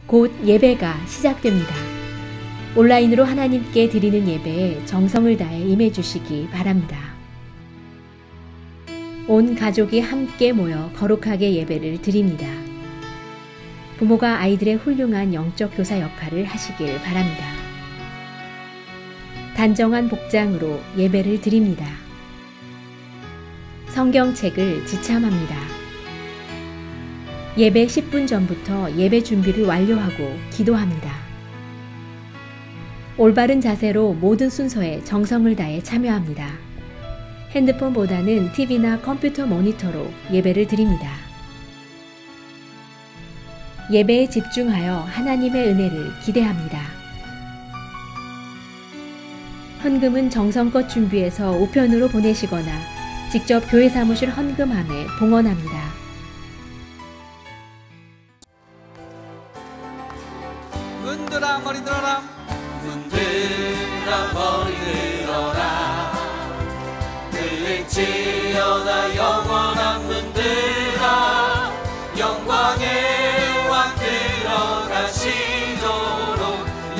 곧 예배가 시작됩니다. 온라인으로 하나님께 드리는 예배에 정성을 다해 임해 주시기 바랍니다. 온 가족이 함께 모여 거룩하게 예배를 드립니다. 부모가 아이들의 훌륭한 영적 교사 역할을 하시길 바랍니다. 단정한 복장으로 예배를 드립니다. 성경책을 지참합니다. 예배 10분 전부터 예배 준비를 완료하고 기도합니다. 올바른 자세로 모든 순서에 정성을 다해 참여합니다. 핸드폰보다는 TV나 컴퓨터 모니터로 예배를 드립니다. 예배에 집중하여 하나님의 은혜를 기대합니다. 헌금은 정성껏 준비해서 우편으로 보내시거나 직접 교회 사무실 헌금함에 봉헌합니다. 문들아 머리 들어라, 문들아 머리 들어라, 들릴지어다 영원한 문들아, 영광의 왕 들어가시도록,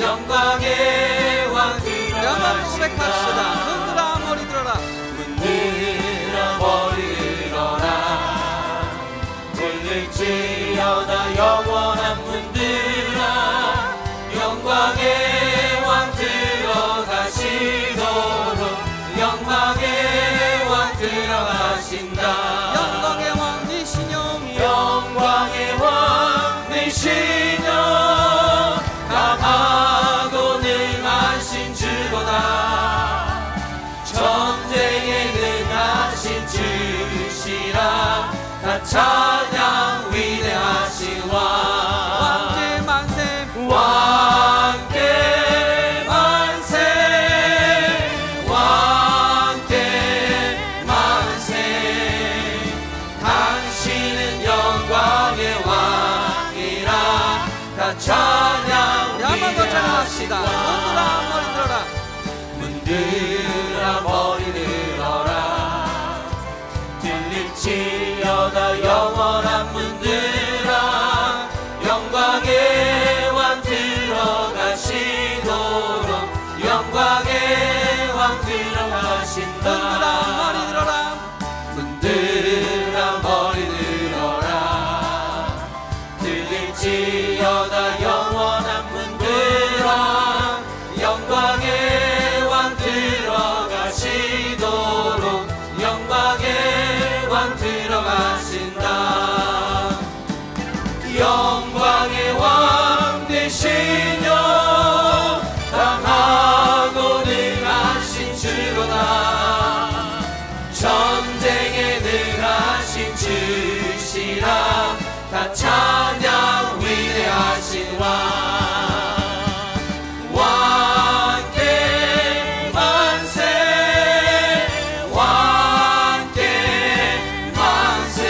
영광의 왕 들어가시도록. 문들아 머리 들어라, 문들아 머리 들어라, 들릴지어다 영원한 문들아, 영광의 왕 들어가시도록, 영광의 왕 들어가신다. 영광의 왕이시여, 영광의 왕이시여, 강하고 능하신 주로다, 전쟁에 능하신 주시라, 다 찬양 위대하신 왕. 왕께 만세, 왕께 만세, 왕께 만세, 당신은 영광의 왕이라, 다 찬양 위대하시다. 문들아 머리 들어라, 문들아 머리 들어라, 들릴지어다 영원한 문들아, 영광의 왕 들어가시도록, 영광의 왕 들어가신다. 문들아 머리 들어라, 들릴지어다 영원한 문들아, 영광의 왕 들어가시도록, 영광의 왕 들어가신다. 영광의 왕 되시뇨, 강하고 능하신 주로다, 전쟁에 능하신 주시라, 다 찬양 위대하신 왕. 왕께 만세, 왕께 만세,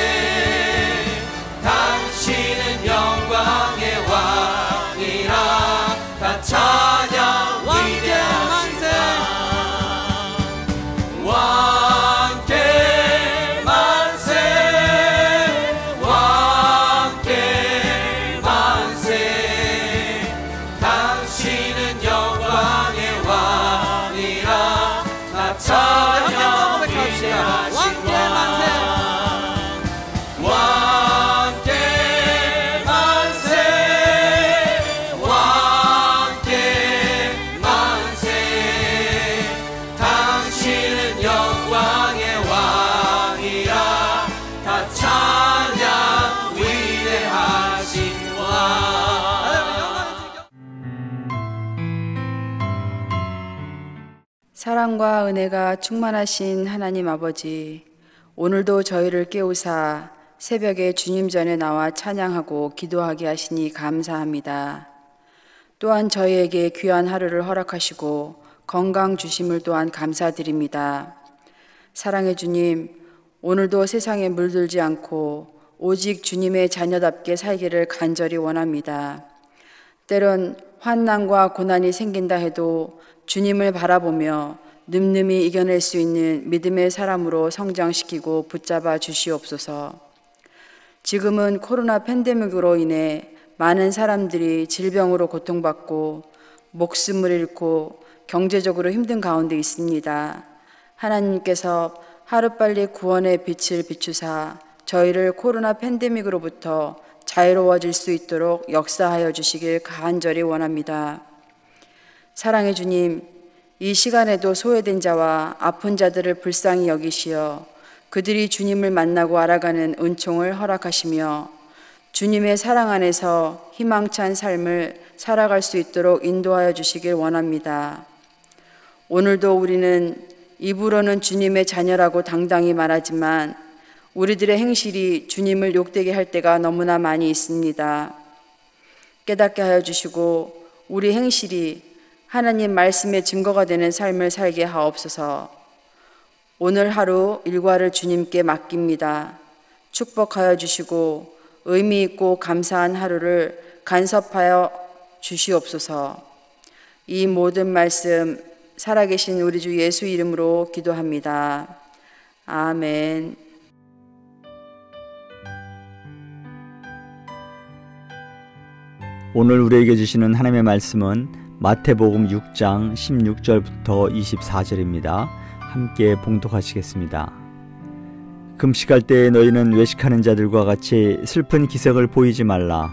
당신은 영광의 왕이라, 다 찬양 위대하신 왕. 왕께 만세, 왕께 만세, 당신은 영광의 왕이라, 다 찬양 위대하신 왕. 왕께 만세, 왕께 만세, 당신은 영광의 왕이라, 다 찬양 위대하신 왕. 사랑과 은혜가 충만하신 하나님 아버지, 오늘도 저희를 깨우사 새벽에 주님 전에 나와 찬양하고 기도하게 하시니 감사합니다. 또한 저희에게 귀한 하루를 허락하시고 건강 주심을 또한 감사드립니다. 사랑의 주님, 오늘도 세상에 물들지 않고 오직 주님의 자녀답게 살기를 간절히 원합니다. 때론 환난과 고난이 생긴다 해도 주님을 바라보며 늠름히 이겨낼 수 있는 믿음의 사람으로 성장시키고 붙잡아 주시옵소서. 지금은 코로나 팬데믹으로 인해 많은 사람들이 질병으로 고통받고 목숨을 잃고 경제적으로 힘든 가운데 있습니다. 하나님께서 하루빨리 구원의 빛을 비추사 저희를 코로나 팬데믹으로부터 자유로워질 수 있도록 역사하여 주시길 간절히 원합니다. 사랑의 주님, 이 시간에도 소외된 자와 아픈 자들을 불쌍히 여기시어 그들이 주님을 만나고 알아가는 은총을 허락하시며 주님의 사랑 안에서 희망찬 삶을 살아갈 수 있도록 인도하여 주시길 원합니다. 오늘도 우리는 입으로는 주님의 자녀라고 당당히 말하지만 우리들의 행실이 주님을 욕되게 할 때가 너무나 많이 있습니다. 깨닫게 하여 주시고 우리 행실이 하나님 말씀의 증거가 되는 삶을 살게 하옵소서. 오늘 하루 일과를 주님께 맡깁니다. 축복하여 주시고 의미 있고 감사한 하루를 간섭하여 주시옵소서. 이 모든 말씀 살아계신 우리 주 예수 이름으로 기도합니다. 아멘. 오늘 우리에게 주시는 하나님의 말씀은 마태복음 6장 16절부터 24절입니다. 함께 봉독하시겠습니다. 금식할 때에 너희는 외식하는 자들과 같이 슬픈 기색을 보이지 말라.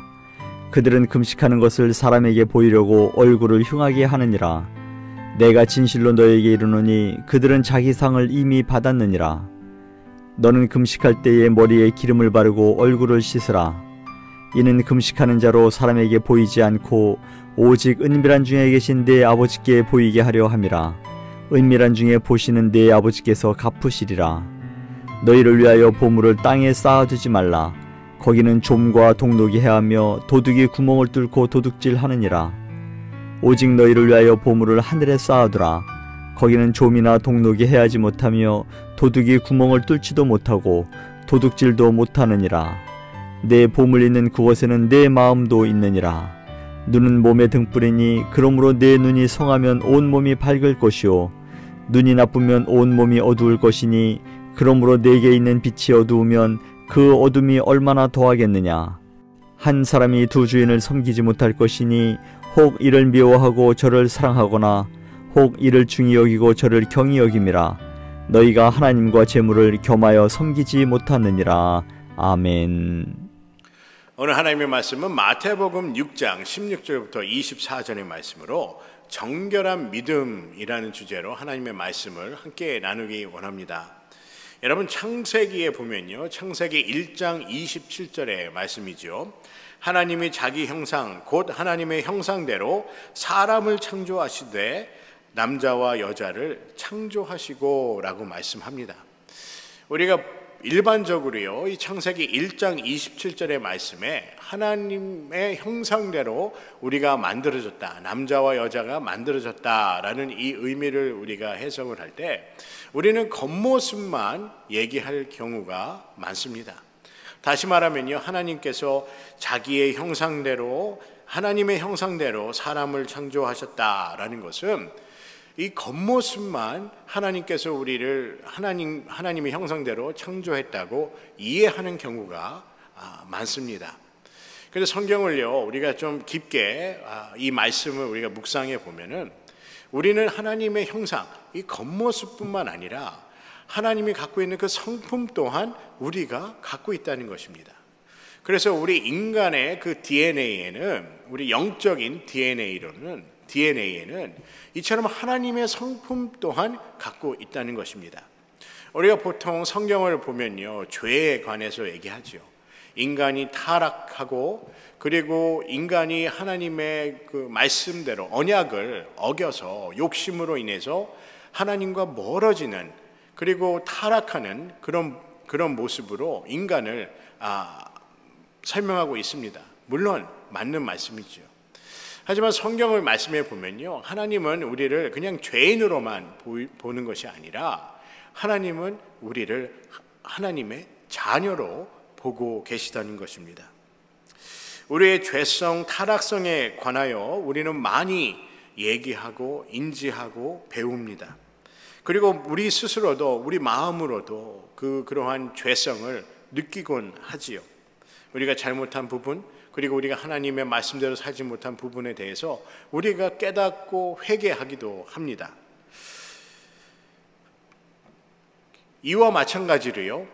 그들은 금식하는 것을 사람에게 보이려고 얼굴을 흉하게 하느니라. 내가 진실로 너희에게 이르노니 그들은 자기 상을 이미 받았느니라. 너는 금식할 때에 머리에 기름을 바르고 얼굴을 씻으라. 이는 금식하는 자로 사람에게 보이지 않고 오직 은밀한 중에 계신 내 아버지께 보이게 하려 함이라. 은밀한 중에 보시는 내 아버지께서 갚으시리라. 너희를 위하여 보물을 땅에 쌓아두지 말라. 거기는 좀과 동독이 해하며 도둑이 구멍을 뚫고 도둑질하느니라. 오직 너희를 위하여 보물을 하늘에 쌓아두라. 거기는 좀이나 동독이 해하지 못하며 도둑이 구멍을 뚫지도 못하고 도둑질도 못하느니라. 내 보물 있는 그곳에는 내 마음도 있느니라. 눈은 몸의 등불이니 그러므로 내 눈이 성하면 온 몸이 밝을 것이요 눈이 나쁘면 온 몸이 어두울 것이니 그러므로 내게 있는 빛이 어두우면 그 어둠이 얼마나 더하겠느냐. 한 사람이 두 주인을 섬기지 못할 것이니 혹 이를 미워하고 저를 사랑하거나 혹 이를 중히 여기고 저를 경히 여김이라. 너희가 하나님과 재물을 겸하여 섬기지 못하느니라. 아멘. 오늘 하나님의 말씀은 마태복음 6장 16절부터 24절의 말씀으로 정결한 믿음이라는 주제로 하나님의 말씀을 함께 나누기 원합니다. 여러분, 창세기에 보면요, 창세기 1장 27절의 말씀이죠. 하나님이 자기 형상 곧 하나님의 형상대로 사람을 창조하시되 남자와 여자를 창조하시고 라고 말씀합니다. 우리가 일반적으로요, 이 창세기 1장 27절의 말씀에 하나님의 형상대로 우리가 만들어졌다, 남자와 여자가 만들어졌다라는 이 의미를 우리가 해석을 할 때 우리는 겉모습만 얘기할 경우가 많습니다. 다시 말하면요, 하나님께서 자기의 형상대로, 하나님의 형상대로 사람을 창조하셨다라는 것은 이 겉모습만 하나님께서 우리를 하나님의 형상대로 창조했다고 이해하는 경우가 많습니다. 그래서 성경을요, 우리가 좀 깊게 이 말씀을 우리가 묵상해 보면은 우리는 하나님의 형상, 이 겉모습뿐만 아니라 하나님이 갖고 있는 그 성품 또한 우리가 갖고 있다는 것입니다. 그래서 우리 인간의 그 DNA에는, 우리 영적인 DNA에는 이처럼 하나님의 성품 또한 갖고 있다는 것입니다. 우리가 보통 성경을 보면요, 죄에 관해서 얘기하죠. 인간이 타락하고 그리고 인간이 하나님의 그 말씀대로 언약을 어겨서 욕심으로 인해서 하나님과 멀어지는, 그리고 타락하는 그런 모습으로 인간을 설명하고 있습니다. 물론 맞는 말씀이죠. 하지만 성경을 말씀해 보면요, 하나님은 우리를 그냥 죄인으로만 보는 것이 아니라 하나님은 우리를 하나님의 자녀로 보고 계시다는 것입니다. 우리의 죄성, 타락성에 관하여 우리는 많이 얘기하고 인지하고 배웁니다. 그리고 우리 스스로도, 우리 마음으로도 그러한 죄성을 느끼곤 하지요. 우리가 잘못한 부분, 그리고 우리가 하나님의 말씀대로 살지 못한 부분에 대해서 우리가 깨닫고 회개하기도 합니다. 이와 마찬가지로요,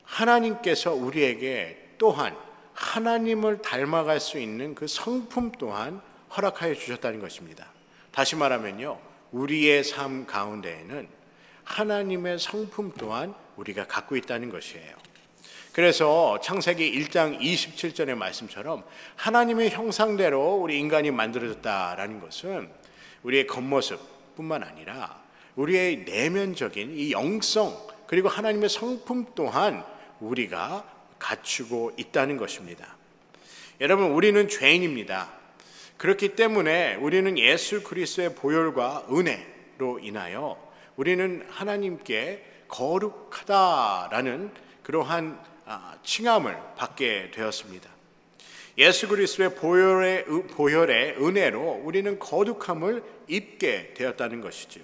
하나님께서 우리에게 또한 하나님을 닮아갈 수 있는 그 성품 또한 허락하여 주셨다는 것입니다. 다시 말하면요, 우리의 삶 가운데에는 하나님의 성품 또한 우리가 갖고 있다는 것이에요. 그래서 창세기 1장 27절의 말씀처럼 하나님의 형상대로 우리 인간이 만들어졌다라는 것은 우리의 겉모습뿐만 아니라 우리의 내면적인 이 영성, 그리고 하나님의 성품 또한 우리가 갖추고 있다는 것입니다. 여러분, 우리는 죄인입니다. 그렇기 때문에 우리는 예수 그리스도의 보혈과 은혜로 인하여 우리는 하나님께 거룩하다라는 그러한 칭함을 받게 되었습니다. 예수 그리스도의 보혈의 은혜로 우리는 거룩함을 입게 되었다는 것이죠.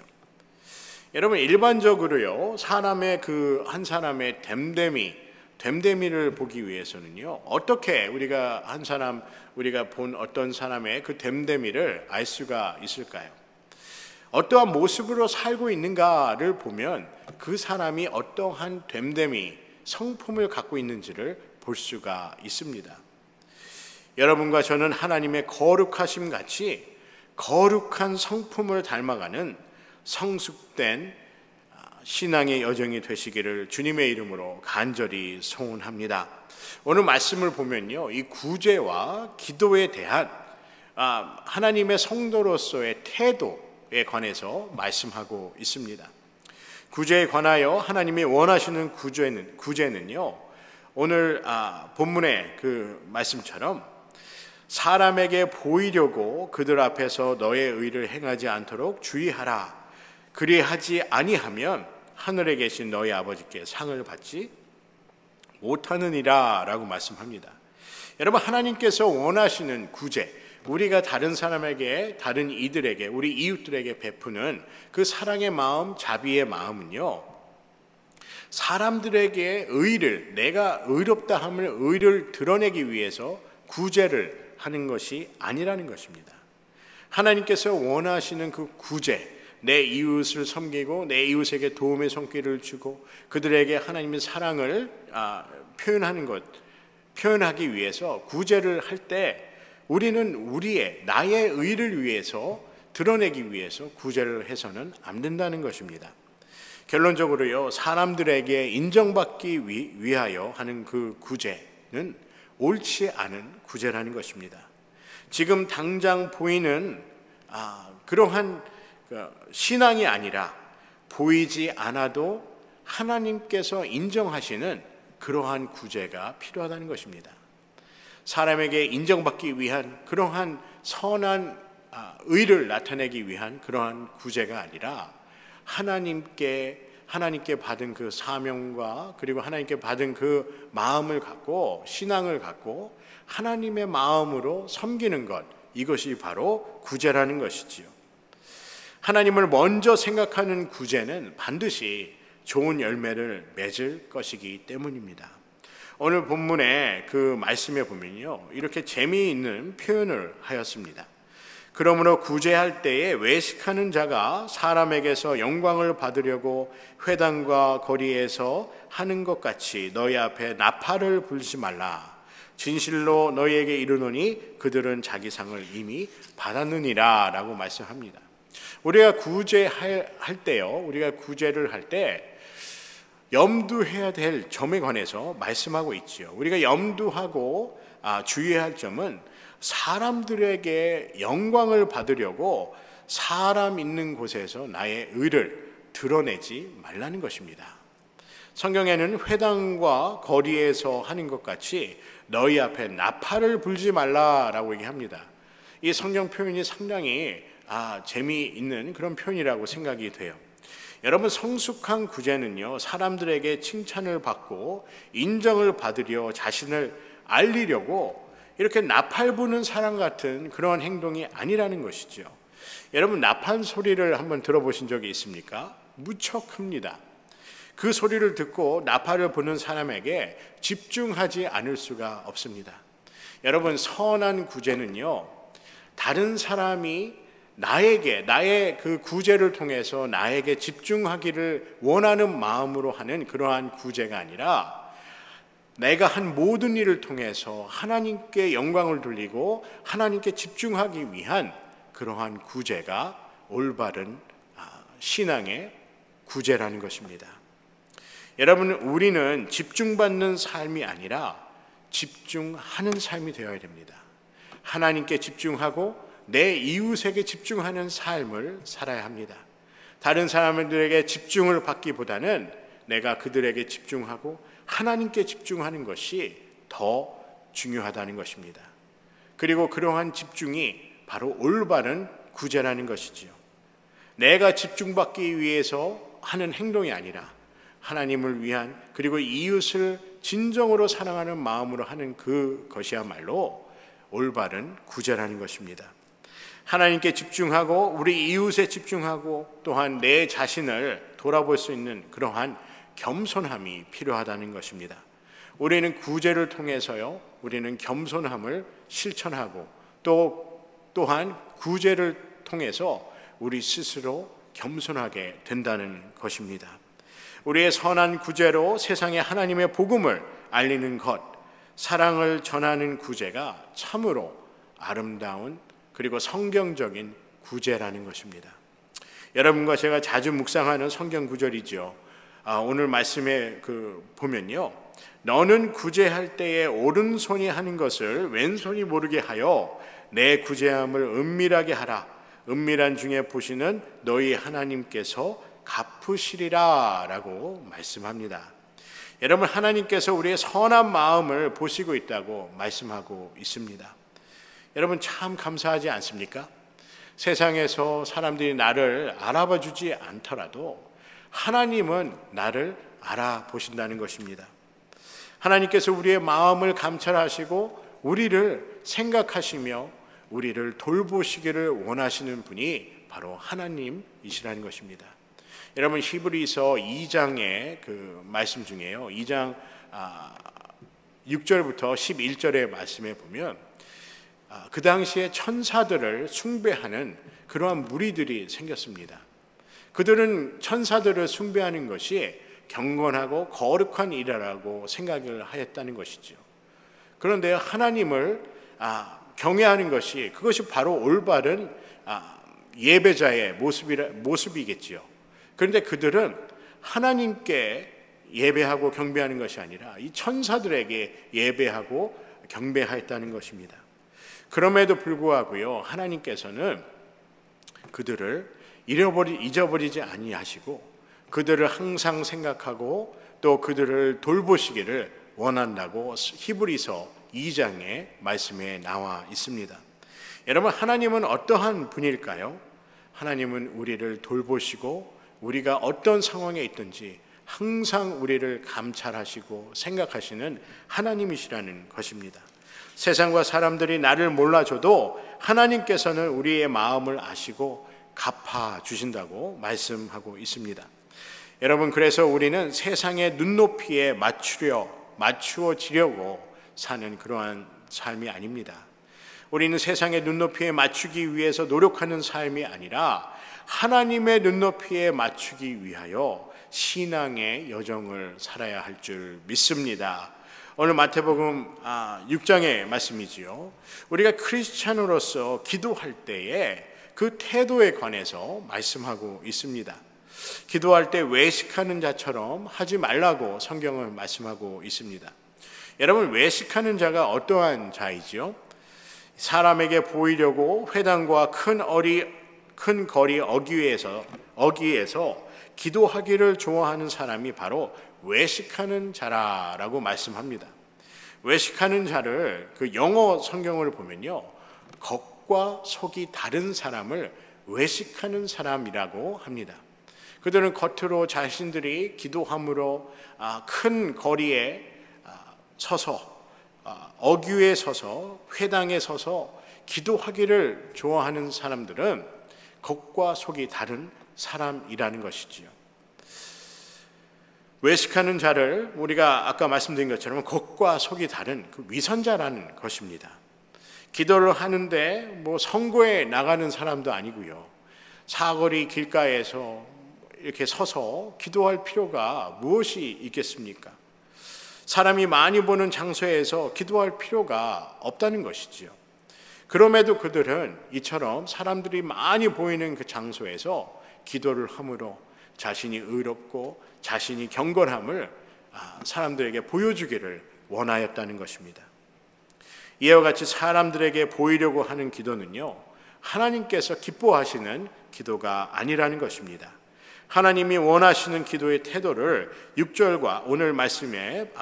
여러분, 일반적으로요, 사람의 한 사람의 됨됨이를 보기 위해서는요, 어떻게 우리가 본 어떤 사람의 그 됨됨이를 알 수가 있을까요? 어떠한 모습으로 살고 있는가를 보면 그 사람이 어떠한 됨됨이, 성품을 갖고 있는지를 볼 수가 있습니다. 여러분과 저는 하나님의 거룩하심 같이 거룩한 성품을 닮아가는 성숙된 신앙의 여정이 되시기를 주님의 이름으로 간절히 소원합니다. 오늘 말씀을 보면요, 이 구제와 기도에 대한 하나님의 성도로서의 태도에 관해서 말씀하고 있습니다. 구제에 관하여 하나님이 원하시는 구제는요, 오늘 본문의 그 말씀처럼 사람에게 보이려고 그들 앞에서 너의 의를 행하지 않도록 주의하라. 그리하지 아니하면 하늘에 계신 너희 아버지께 상을 받지 못하느니라 라고 말씀합니다. 여러분, 하나님께서 원하시는 구제, 우리가 다른 사람에게, 다른 이들에게, 우리 이웃들에게 베푸는 그 사랑의 마음, 자비의 마음은요, 사람들에게 내가 의롭다 함을 의를 드러내기 위해서 구제를 하는 것이 아니라는 것입니다. 하나님께서 원하시는 그 구제, 내 이웃을 섬기고 내 이웃에게 도움의 손길을 주고 그들에게 하나님의 사랑을 표현하기 위해서 구제를 할 때 우리는 나의 의를 위해서 드러내기 위해서 구제를 해서는 안 된다는 것입니다. 결론적으로요, 사람들에게 인정받기 위하여 하는 그 구제는 옳지 않은 구제라는 것입니다. 지금 당장 보이는 그러한 신앙이 아니라 보이지 않아도 하나님께서 인정하시는 그러한 구제가 필요하다는 것입니다. 사람에게 인정받기 위한 그러한 선한 의를 나타내기 위한 그러한 구제가 아니라 하나님께 받은 그 사명과 그리고 하나님께 받은 그 마음을 갖고, 신앙을 갖고 하나님의 마음으로 섬기는 것, 이것이 바로 구제라는 것이지요. 하나님을 먼저 생각하는 구제는 반드시 좋은 열매를 맺을 것이기 때문입니다. 오늘 본문의 그 말씀에 보면요, 이렇게 재미있는 표현을 하였습니다. 그러므로 구제할 때에 외식하는 자가 사람에게서 영광을 받으려고 회당과 거리에서 하는 것 같이 너희 앞에 나팔을 불지 말라. 진실로 너희에게 이르노니 그들은 자기 상을 이미 받았느니라 라고 말씀합니다. 우리가 구제를 할 때 염두해야 될 점에 관해서 말씀하고 있지요. 우리가 염두하고 주의할 점은 사람들에게 영광을 받으려고 사람 있는 곳에서 나의 의를 드러내지 말라는 것입니다. 성경에는 회당과 거리에서 하는 것 같이 너희 앞에 나팔을 불지 말라라고 얘기합니다. 이 성경 표현이 상당히 재미있는 그런 표현이라고 생각이 돼요. 여러분, 성숙한 구제는요, 사람들에게 칭찬을 받고 인정을 받으려 자신을 알리려고 이렇게 나팔 부는 사람 같은 그런 행동이 아니라는 것이죠. 여러분, 나팔 소리를 한번 들어보신 적이 있습니까? 무척 큽니다. 그 소리를 듣고 나팔을 부는 사람에게 집중하지 않을 수가 없습니다. 여러분, 선한 구제는요, 다른 사람이 나의 그 구제를 통해서 나에게 집중하기를 원하는 마음으로 하는 그러한 구제가 아니라 내가 한 모든 일을 통해서 하나님께 영광을 돌리고 하나님께 집중하기 위한 그러한 구제가 올바른 신앙의 구제라는 것입니다. 여러분, 우리는 집중받는 삶이 아니라 집중하는 삶이 되어야 됩니다. 하나님께 집중하고 내 이웃에게 집중하는 삶을 살아야 합니다. 다른 사람들에게 집중을 받기보다는 내가 그들에게 집중하고 하나님께 집중하는 것이 더 중요하다는 것입니다. 그리고 그러한 집중이 바로 올바른 구제라는 것이지요. 내가 집중받기 위해서 하는 행동이 아니라 하나님을 위한, 그리고 이웃을 진정으로 사랑하는 마음으로 하는 그것이야말로 올바른 구제라는 것입니다. 하나님께 집중하고 우리 이웃에 집중하고 또한 내 자신을 돌아볼 수 있는 그러한 겸손함이 필요하다는 것입니다. 우리는 구제를 통해서요, 우리는 겸손함을 실천하고 또한 구제를 통해서 우리 스스로 겸손하게 된다는 것입니다. 우리의 선한 구제로 세상에 하나님의 복음을 알리는 것, 사랑을 전하는 구제가 참으로 아름다운 그리고 성경적인 구제라는 것입니다. 여러분과 제가 자주 묵상하는 성경 구절이죠. 오늘 말씀에 보면요, 너는 구제할 때에 오른손이 하는 것을 왼손이 모르게 하여 내 구제함을 은밀하게 하라. 은밀한 중에 보시는 너희 하나님께서 갚으시리라 라고 말씀합니다. 여러분, 하나님께서 우리의 선한 마음을 보시고 있다고 말씀하고 있습니다. 여러분, 참 감사하지 않습니까? 세상에서 사람들이 나를 알아봐 주지 않더라도 하나님은 나를 알아보신다는 것입니다. 하나님께서 우리의 마음을 감찰하시고 우리를 생각하시며 우리를 돌보시기를 원하시는 분이 바로 하나님이시라는 것입니다. 여러분, 히브리서 2장의 그 말씀 중에요, 2장 6절부터 11절의 말씀에 보면 그 당시에 천사들을 숭배하는 그러한 무리들이 생겼습니다. 그들은 천사들을 숭배하는 것이 경건하고 거룩한 일이라고 생각을 하였다는 것이죠. 그런데 하나님을 경외하는 것이, 그것이 바로 올바른 예배자의 모습이겠지요. 그런데 그들은 하나님께 예배하고 경배하는 것이 아니라 이 천사들에게 예배하고 경배하였다는 것입니다. 그럼에도 불구하고요, 하나님께서는 그들을 잊어버리지 아니하시고 그들을 항상 생각하고 또 그들을 돌보시기를 원한다고 히브리서 2장의 말씀에 나와 있습니다. 여러분, 하나님은 어떠한 분일까요? 하나님은 우리를 돌보시고 우리가 어떤 상황에 있든지 항상 우리를 감찰하시고 생각하시는 하나님이시라는 것입니다. 세상과 사람들이 나를 몰라줘도 하나님께서는 우리의 마음을 아시고 갚아주신다고 말씀하고 있습니다. 여러분, 그래서 우리는 세상의 눈높이에 맞추어지려고 사는 그러한 삶이 아닙니다. 우리는 세상의 눈높이에 맞추기 위해서 노력하는 삶이 아니라 하나님의 눈높이에 맞추기 위하여 신앙의 여정을 살아야 할 줄 믿습니다. 오늘 마태복음 6장의 말씀이지요. 우리가 크리스찬으로서 기도할 때에 그 태도에 관해서 말씀하고 있습니다. 기도할 때 외식하는 자처럼 하지 말라고 성경은 말씀하고 있습니다. 여러분, 외식하는 자가 어떠한 자이지요? 사람에게 보이려고 회당과 큰 거리 어귀에서 기도하기를 좋아하는 사람이 바로 외식하는 자라고 말씀합니다. 외식하는 자를 그 영어 성경을 보면요, 겉과 속이 다른 사람을 외식하는 사람이라고 합니다. 그들은 겉으로 자신들이 기도함으로 큰 거리에 서서 어귀에 서서 회당에 서서 기도하기를 좋아하는 사람들은 겉과 속이 다른 사람이라는 것이지요. 외식하는 자를 우리가 아까 말씀드린 것처럼 겉과 속이 다른 그 위선자라는 것입니다. 기도를 하는데 뭐 선거에 나가는 사람도 아니고요. 사거리 길가에서 이렇게 서서 기도할 필요가 무엇이 있겠습니까? 사람이 많이 보는 장소에서 기도할 필요가 없다는 것이지요. 그럼에도 그들은 이처럼 사람들이 많이 보이는 그 장소에서 기도를 함으로 자신이 의롭고 자신이 경건함을 사람들에게 보여주기를 원하였다는 것입니다. 이와 같이 사람들에게 보이려고 하는 기도는요, 하나님께서 기뻐하시는 기도가 아니라는 것입니다. 하나님이 원하시는 기도의 태도를 6절과 오늘 말씀에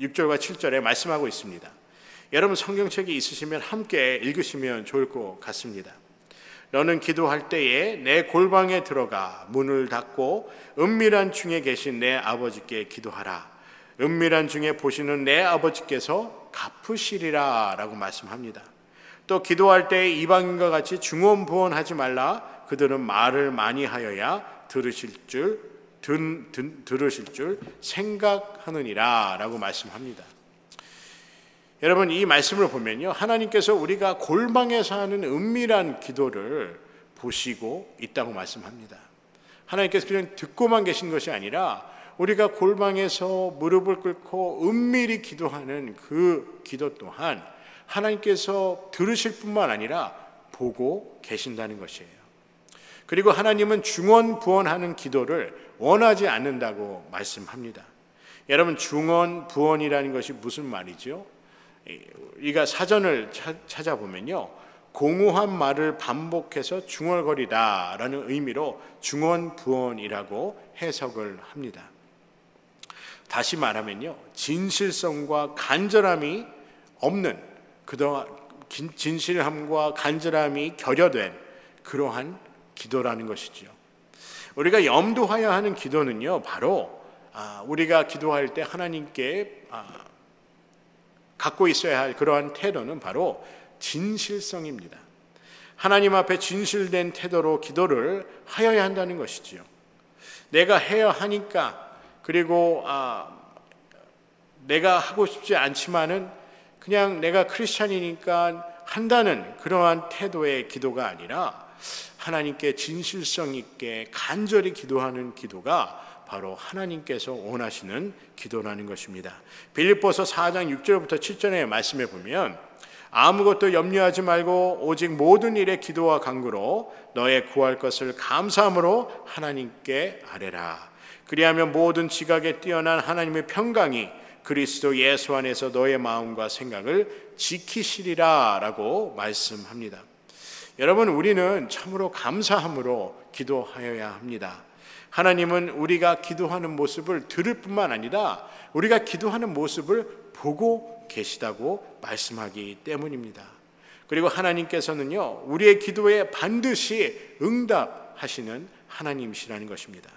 6절과 7절에 말씀하고 있습니다. 여러분 성경책이 있으시면 함께 읽으시면 좋을 것 같습니다. 너는 기도할 때에 내 골방에 들어가 문을 닫고 은밀한 중에 계신 내 아버지께 기도하라. 은밀한 중에 보시는 내 아버지께서 갚으시리라 라고 말씀합니다. 또 기도할 때에 이방인과 같이 중언부언하지 말라. 그들은 말을 많이 하여야 들으실 줄 생각하느니라 라고 말씀합니다. 여러분 이 말씀을 보면요, 하나님께서 우리가 골방에서 하는 은밀한 기도를 보시고 있다고 말씀합니다. 하나님께서 그냥 듣고만 계신 것이 아니라 우리가 골방에서 무릎을 꿇고 은밀히 기도하는 그 기도 또한 하나님께서 들으실 뿐만 아니라 보고 계신다는 것이에요. 그리고 하나님은 중언부언하는 기도를 원하지 않는다고 말씀합니다. 여러분 중언부언이라는 것이 무슨 말이죠? 우리가 사전을 찾아보면요, 공허한 말을 반복해서 중얼거리다라는 의미로 중언부언이라고 해석을 합니다. 다시 말하면요, 진실성과 간절함이 없는, 그동안 진실함과 간절함이 결여된 그러한 기도라는 것이죠. 우리가 염두하여야 하는 기도는요, 바로 우리가 기도할 때 하나님께 갖고 있어야 할 그러한 태도는 바로 진실성입니다. 하나님 앞에 진실된 태도로 기도를 하여야 한다는 것이지요. 내가 해야 하니까, 그리고 내가 하고 싶지 않지만은 그냥 내가 크리스찬이니까 한다는 그러한 태도의 기도가 아니라 하나님께 진실성 있게 간절히 기도하는 기도가 바로 하나님께서 원하시는 기도라는 것입니다. 빌립보서 4장 6절부터 7절의 말씀에 보면 아무것도 염려하지 말고 오직 모든 일에 기도와 간구로 너의 구할 것을 감사함으로 하나님께 아뢰라. 그리하면 모든 지각에 뛰어난 하나님의 평강이 그리스도 예수 안에서 너의 마음과 생각을 지키시리라 라고 말씀합니다. 여러분 우리는 참으로 감사함으로 기도하여야 합니다. 하나님은 우리가 기도하는 모습을 들을 뿐만 아니라 우리가 기도하는 모습을 보고 계시다고 말씀하기 때문입니다. 그리고 하나님께서는요, 우리의 기도에 반드시 응답하시는 하나님이시라는 것입니다.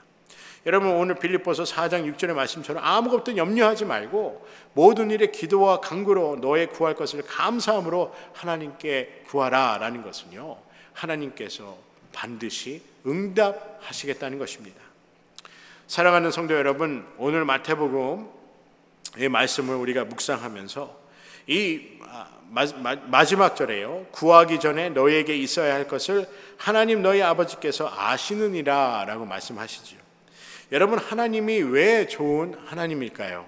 여러분 오늘 빌립보서 4장 6절의 말씀처럼 아무것도 염려하지 말고 모든 일에 기도와 간구로 너의 구할 것을 감사함으로 하나님께 구하라 라는 것은요, 하나님께서 반드시 응답하시겠다는 것입니다. 사랑하는 성도 여러분, 오늘 마태복음의 말씀을 우리가 묵상하면서 이 마지막 절에요, 구하기 전에 너희에게 있어야 할 것을 하나님 너희 아버지께서 아시느니라 라고 말씀하시죠. 여러분 하나님이 왜 좋은 하나님일까요?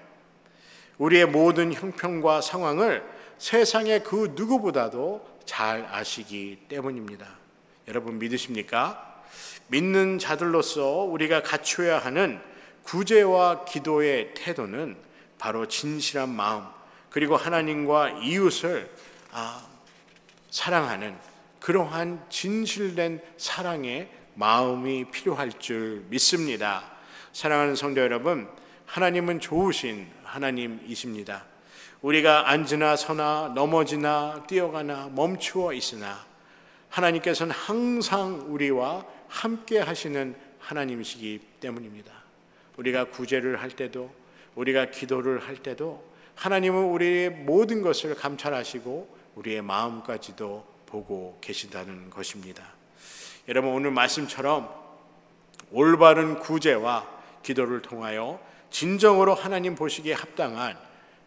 우리의 모든 형편과 상황을 세상의 그 누구보다도 잘 아시기 때문입니다. 여러분 믿으십니까? 믿는 자들로서 우리가 갖춰야 하는 구제와 기도의 태도는 바로 진실한 마음, 그리고 하나님과 이웃을 사랑하는 그러한 진실된 사랑의 마음이 필요할 줄 믿습니다. 사랑하는 성도 여러분, 하나님은 좋으신 하나님이십니다. 우리가 앉으나 서나 넘어지나 뛰어가나 멈추어 있으나 하나님께서는 항상 우리와 함께 하시는 하나님이시기 때문입니다. 우리가 구제를 할 때도, 우리가 기도를 할 때도 하나님은 우리의 모든 것을 감찰하시고 우리의 마음까지도 보고 계신다는 것입니다. 여러분 오늘 말씀처럼 올바른 구제와 기도를 통하여 진정으로 하나님 보시기에 합당한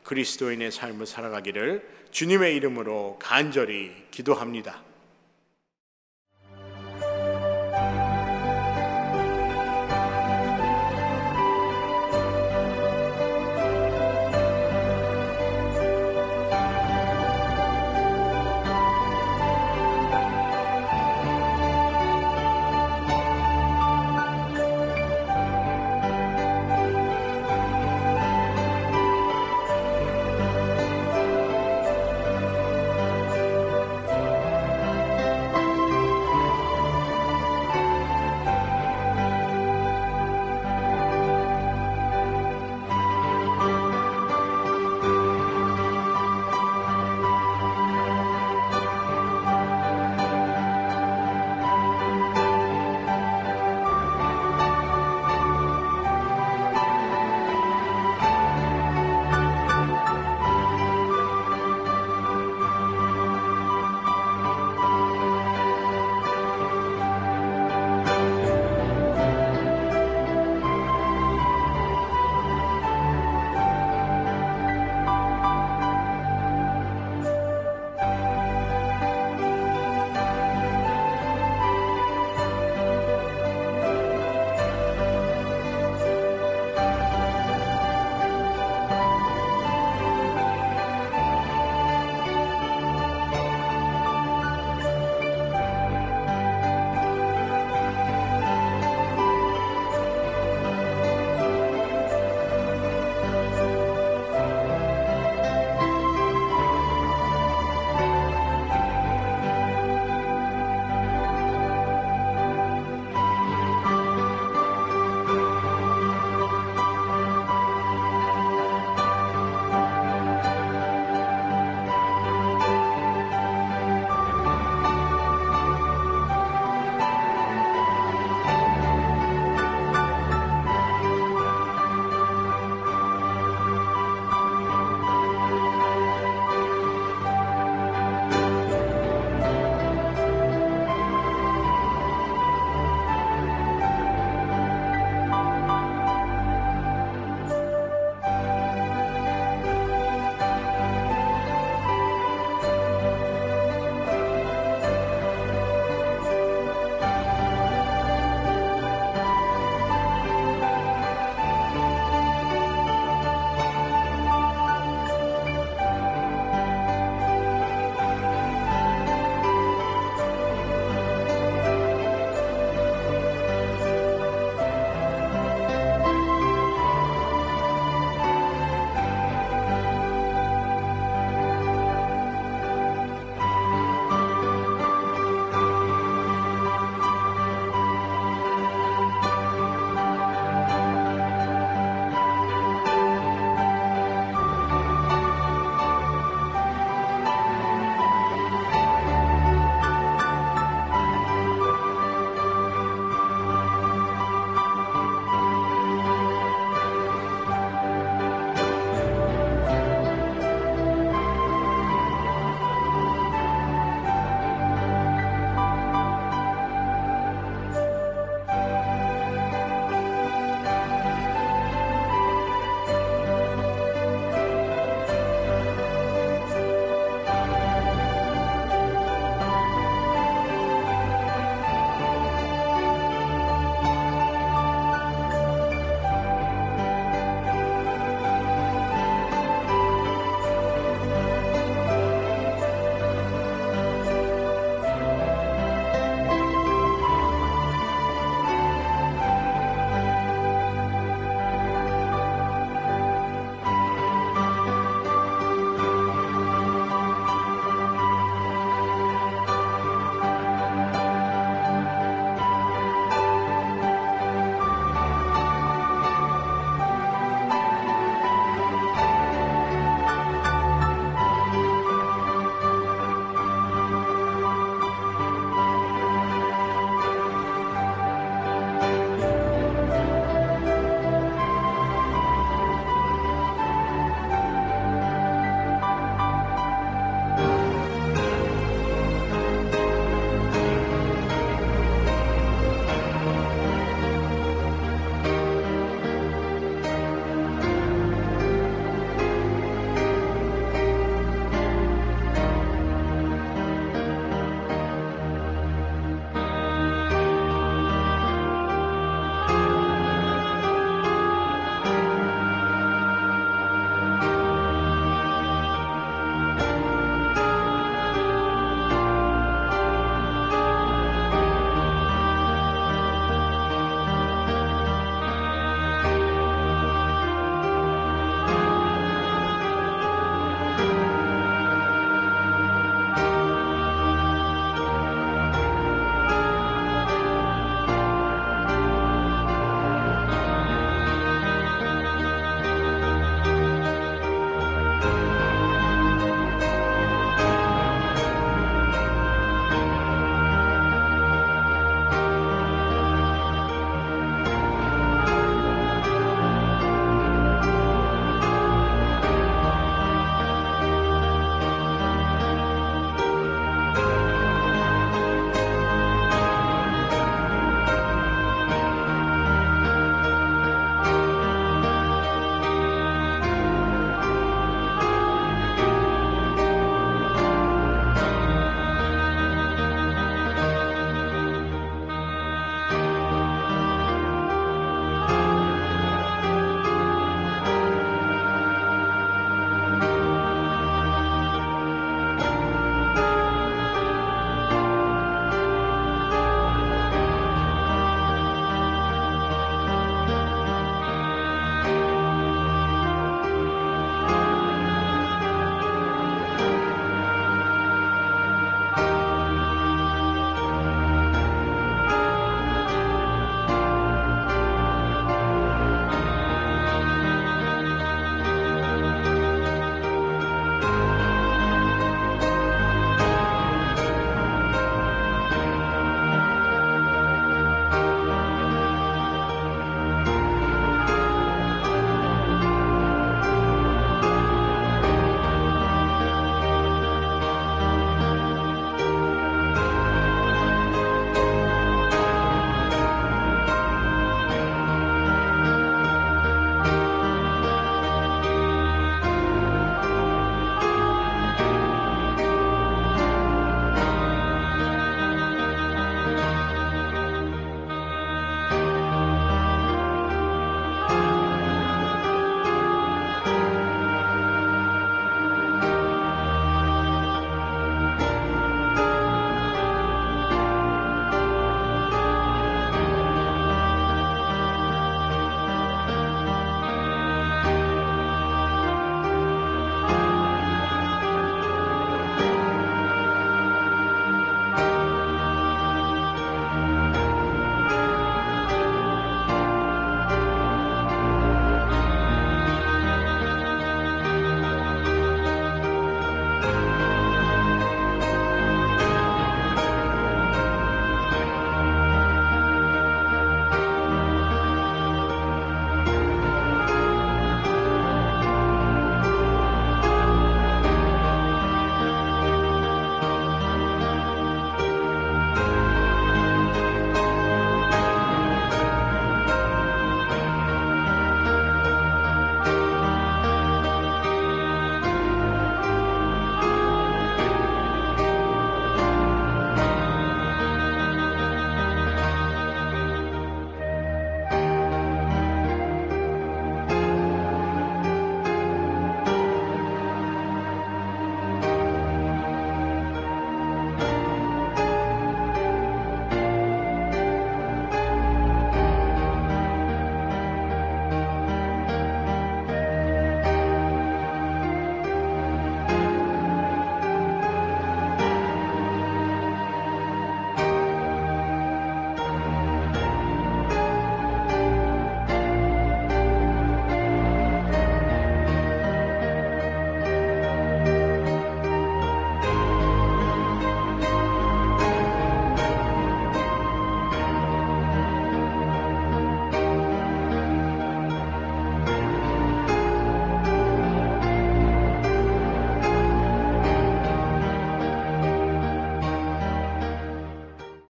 그리스도인의 삶을 살아가기를 주님의 이름으로 간절히 기도합니다.